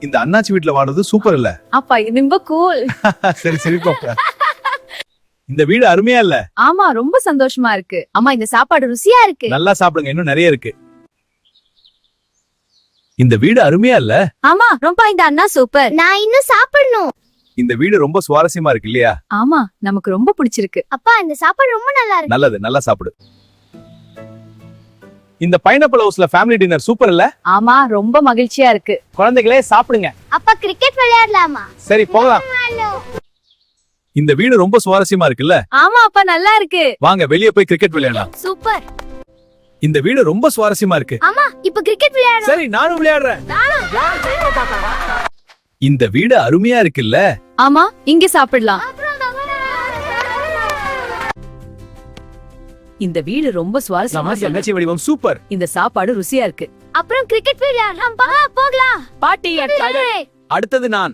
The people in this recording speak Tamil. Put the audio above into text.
இந்த அண்ணாச்சி வீட்ல வாடுறது சூப்பர் இல்ல? அப்பா இது ரொம்ப கூல். சரி சரி பாப்பா. இந்த வீடு அருமையா இல்ல? ஆமா ரொம்ப சந்தோஷமா இருக்கு. அம்மா இந்த சாப்பாடு ருசியா இருக்கு. நல்லா சாப்பிடுங்க, இன்னும் நிறைய இருக்கு. இந்த வீடு அருமையா இல்ல? ஆமா ரொம்ப இந்த அண்ணா சூப்பர். நான் இன்னும் சாப்பிடணும். இந்த வீடு ரொம்ப சுவாரஸ்யமா இருக்கு இல்லையா? ஆமா நமக்கு ரொம்ப பிடிச்சிருக்கு. அப்பா இந்த சாப்பாடு ரொம்ப நல்லா இருக்கு. நல்லது, நல்லா சாப்பிடு. இந்த பைனாப்பிள் ஹவுஸ்ல ஃபேமிலி டின்னர் சூப்பர் இல்ல? ஆமா ரொம்ப மகிழ்ச்சியா இருக்கு. குழந்தைகளே சாப்பிடுங்க. அப்பா கிரிக்கெட் விளையாடலாமா? சரி போகலாம். இந்த வீடு ரொம்ப சுவாரஸ்யமா இருக்குல்ல? ஆமா அப்பா நல்லா இருக்கு. வாங்க வெளியே போய் கிரிக்கெட் விளையாடலாம். சூப்பர். இந்த வீடு ரொம்ப சுவாரஸ்யமா இருக்கு. ஆமா இப்ப கிரிக்கெட் விளையாடலாம். சரி நானும் விளையாடுறேன். இந்த வீடு அருமையா இருக்குல்ல? ஆமா இங்க சாப்பிடலாம். இந்த வீடு ரொம்ப சுவாரஸ்யமா இருக்கு. அண்ணாச்சி வடிவம் சூப்பர். இந்த சாப்பாடு ருசியா இருக்கு. அப்புறம் கிரிக்கெட் விளையாடலாம். போகலாம். பாட்டி அடுத்தது நான்.